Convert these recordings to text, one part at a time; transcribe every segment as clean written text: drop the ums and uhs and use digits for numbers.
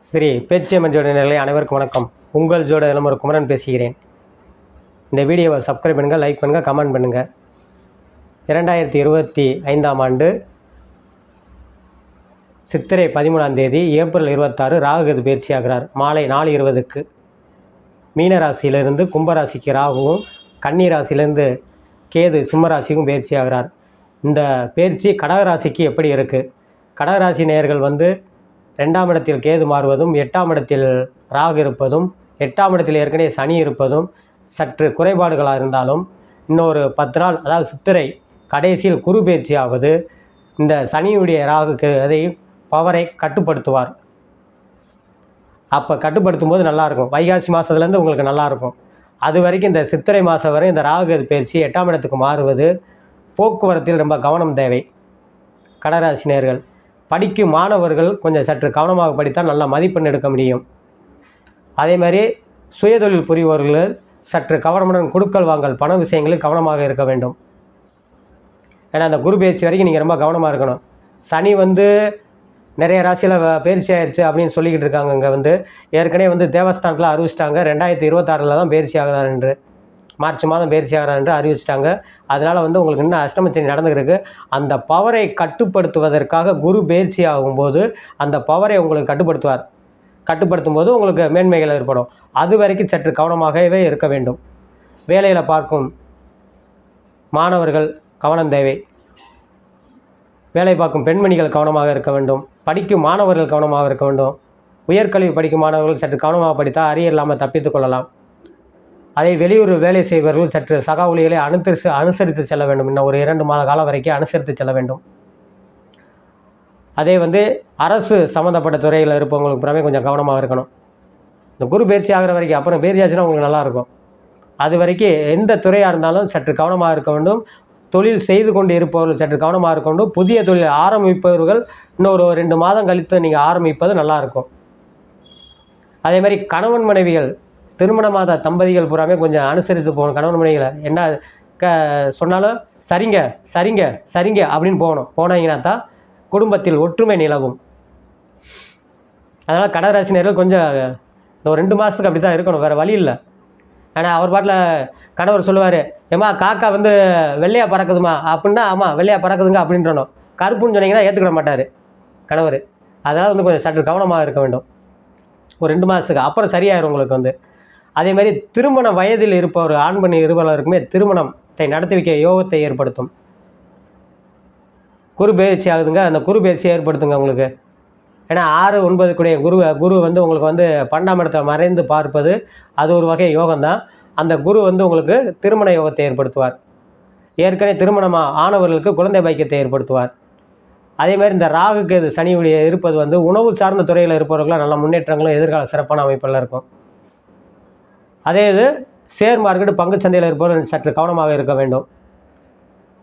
ஸ்ரீ பேச்சியம்மன் ஜோட நிலை அனைவருக்கும் வணக்கம். உங்கள் ஜோட இளமர் குமரன் பேசுகிறேன். இந்த வீடியோவை சப்ஸ்கிரைப் பண்ணுங்கள், லைக் பண்ணுங்கள், கமெண்ட் பண்ணுங்கள். 2025ஆம் ஆண்டு சித்திரை 13ஆம் தேதி ஏப்ரல் 26 ராகுகேது பயிற்சி ஆகிறார். மாலை 4:20க்கு மீன ராசியிலிருந்து கும்பராசிக்கு ராகுவும், கன்னி ராசியிலிருந்து கேது சிம்மராசிக்கும் பயிற்சி ஆகிறார். இந்த பயிற்சி கடகராசிக்கு எப்படி இருக்குது? கடகராசி நேயர்கள் 2ஆம் இடத்தில் கேது மாறுவதும், 8ஆம் இடத்தில் ராகு இருப்பதும், 8ஆம் இடத்தில் ஏற்கனவே சனி இருப்பதும் சற்று குறைபாடுகளாக இருந்தாலும், இன்னொரு 10 நாள், அதாவது சித்திரை கடைசியில் குரு பயிற்சி ஆவது இந்த சனியுடைய ராகுக்கு அதை பவரை கட்டுப்படுத்துவார். அப்போ கட்டுப்படுத்தும் போது நல்லாயிருக்கும். வைகாசி மாதத்துலேருந்து உங்களுக்கு நல்லாயிருக்கும். அது வரைக்கும் இந்த சித்திரை மாதம் வரை இந்த ராகுகேது பயிற்சி 8ஆம் இடத்துக்கு மாறுவது போக்குவரத்தில் ரொம்ப கவனம் தேவை. கடகராசி நேயர்கள் படிக்கும் மாணவர்கள் கொஞ்சம் சற்று கவனமாக படித்தால் நல்ல மதிப்பெண் எடுக்க முடியும். அதே மாதிரி சுயதொழில் புரிபவர்கள் சற்று கவனமுடன் கொடுக்கல் வாங்கல் பண விஷயங்களில் கவனமாக இருக்க வேண்டும். ஏன்னா அந்த குரு பயிற்சி வரைக்கும் நீங்கள் ரொம்ப கவனமாக இருக்கணும். சனி நிறைய ராசியில் பயிற்சி ஆயிடுச்சு அப்படின்னு சொல்லிக்கிட்டு இருக்காங்க. இங்கே ஏற்கனவே தேவஸ்தானத்தில் அறிவிச்சிட்டாங்க 2026 தான் பயிற்சி ஆகுதார் என்று, மார்ச் மாதம் பயிற்சி ஆகிறார் என்று அறிவிச்சிட்டாங்க. அதனால் உங்களுக்கு இன்னும் அஷ்டமச்சனி நடந்துருக்கு. அந்த பவரை கட்டுப்படுத்துவதற்காக குரு பயிற்சி ஆகும்போது அந்த பவரை உங்களுக்கு கட்டுப்படுத்துவார். கட்டுப்படுத்தும் போது உங்களுக்கு மேன்மைகள் ஏற்படும். அது வரைக்கும் சற்று கவனமாகவே இருக்க வேண்டும். வேலையில் பார்க்கும் மாணவர்கள் கவனம் தேவை. வேலை பார்க்கும் பெண்மணிகள் கவனமாக இருக்க வேண்டும். படிக்கும் மாணவர்கள் கவனமாக இருக்க வேண்டும். உயர்கல்வி படிக்கும் மாணவர்கள் சற்று கவனமாக படித்தால் அரியர் இல்லாமல் தப்பித்து கொள்ளலாம். அதை வெளியூர் வேலை செய்பவர்கள் சற்று சக ஊழியர்களை அனுசரித்து செல்ல வேண்டும். இன்னும் ஒரு 2 மாத காலம் வரைக்கும் அனுசரித்து செல்ல வேண்டும். அதே அரசு சம்மந்தப்பட்ட துறையில் இருப்பவங்களுக்கு புறமே கொஞ்சம் கவனமாக இருக்கணும். இந்த குரு பயிற்சி ஆகிற வரைக்கும், அப்புறம் பயிற்சி ஆச்சுன்னா உங்களுக்கு நல்லாயிருக்கும். அது வரைக்கும் எந்த துறையாக இருந்தாலும் சற்று கவனமாக இருக்க வேண்டும். தொழில் செய்து கொண்டு இருப்பவர்கள் சற்று கவனமாக இருக்க வேண்டும். புதிய தொழில் ஆரம்பிப்பவர்கள் இன்னொரு 2 மாதம் கழித்து நீங்கள் ஆரம்பிப்பது நல்லாயிருக்கும். அதே மாதிரி கணவன் மனைவிகள், திருமணமாத தம்பதிகள் பூராமே கொஞ்சம் அனுசரித்து போகணும். கணவன் மனைவிகளை என்ன சொன்னாலும் சரிங்க சரிங்க சரிங்க அப்படின்னு போகணும். போனீங்கன்னா தான் குடும்பத்தில் ஒற்றுமை நிலவும். அதனால் கடகராசினியர்கள் கொஞ்சம் ஒரு 2 மாதத்துக்கு அப்படி தான் இருக்கணும், வேறு வழி இல்லை. ஆனால் அவர் பாட்டில் கணவர் சொல்லுவார், ஏம்மா காக்கா வெள்ளையாக பறக்குதுமா அப்படின்னா, ஆமாம் வெள்ளையாக பறக்குதுங்க அப்படின்றணும். கருப்புன்னு சொன்னீங்கன்னா ஏற்றுக்கிட மாட்டார் கணவர். அதனால் கொஞ்சம் சற்று கவனமாக இருக்க வேண்டும் ஒரு 2 மாதத்துக்கு. அப்புறம் சரியாயிரும் உங்களுக்கு. அதே மாதிரி திருமண வயதில் இருப்பவர் ஆண் பெண் இருவருக்குமே திருமணத்தை நடத்தி வைக்க யோகத்தை ஏற்படுத்தும். குரு பயிற்சி ஆகுதுங்க, அந்த குரு பயிற்சியை ஏற்படுத்துங்க உங்களுக்கு. ஏன்னா 6, 9 கூடிய குரு உங்களுக்கு 12ஆம் இடத்துல மறைந்து பார்ப்பது அது ஒரு வகை யோகம்தான். அந்த குரு உங்களுக்கு திருமண யோகத்தை ஏற்படுத்துவார். ஏற்கனவே திருமணமாக ஆனவர்களுக்கு குழந்தை பாக்கியத்தை ஏற்படுத்துவார். அதே மாதிரி இந்த ராகுகேது சனியுடைய இருப்பது உணவு சார்ந்த துறையில் இருப்பவர்களாம் நல்ல முன்னேற்றங்களும் எதிர்கால சிறப்பான அமைப்பில் இருக்கும். அதே ஷேர் மார்க்கெட்டு பங்கு சந்தையில் இருப்பவர்கள் சற்று கவனமாக இருக்க வேண்டும்.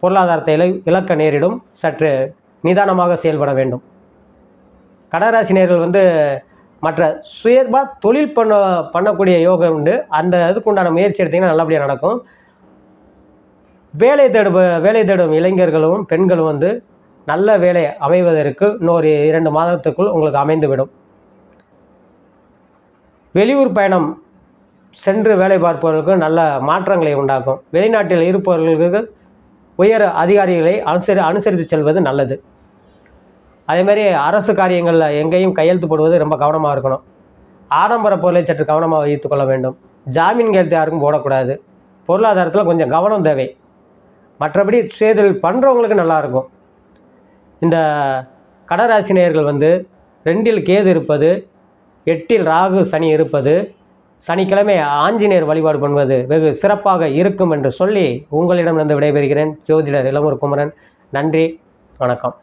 பொருளாதாரத்தை இழக்க நேரிடும். சற்று நிதானமாக செயல்பட வேண்டும். கடகராசினியர்கள் மற்ற சுயமாக தொழில் பண்ணக்கூடிய யோகம் உண்டு. அந்த அதுக்குண்டான முயற்சி எடுத்திங்கன்னா நல்லபடியாக நடக்கும். வேலை தேடும் இளைஞர்களும் பெண்களும் நல்ல வேலை அமைவதற்கு இன்னொரு 2 மாதத்துக்குள் உங்களுக்கு அமைந்துவிடும். வெளியூர் பயணம் சென்று வேலை பார்ப்பவர்களுக்கு நல்ல மாற்றங்களை உண்டாக்கும். வெளிநாட்டில் இருப்பவர்களுக்கு உயர் அதிகாரிகளை அனுசரித்து செல்வது நல்லது. அதேமாதிரி அரசு காரியங்களில் எங்கேயும் கையெழுத்து போடுவது ரொம்ப கவனமாக இருக்கணும். ஆடம்பர பொருளை சற்று கவனமாக வைத்து கொள்ள வேண்டும். ஜாமீன் கையெழுத்து யாருக்கும் போடக்கூடாது. பொருளாதாரத்தில் கொஞ்சம் கவனம் தேவை. மற்றபடி சுயதொழில் பண்ணுறவங்களுக்கு நல்லாயிருக்கும். இந்த கடகராசி நேயர்கள் 2இல் கேது இருப்பது, 8இல் ராகு சனி இருப்பது, சனிக்கிழமை ஆஞ்சநேயர் வழிபாடு பண்ணுவது வெகு சிறப்பாக இருக்கும் என்று சொல்லி உங்களிடமிருந்து விடைபெறுகிறேன். ஜோதிடர் இளமூர் குமரன். நன்றி, வணக்கம்.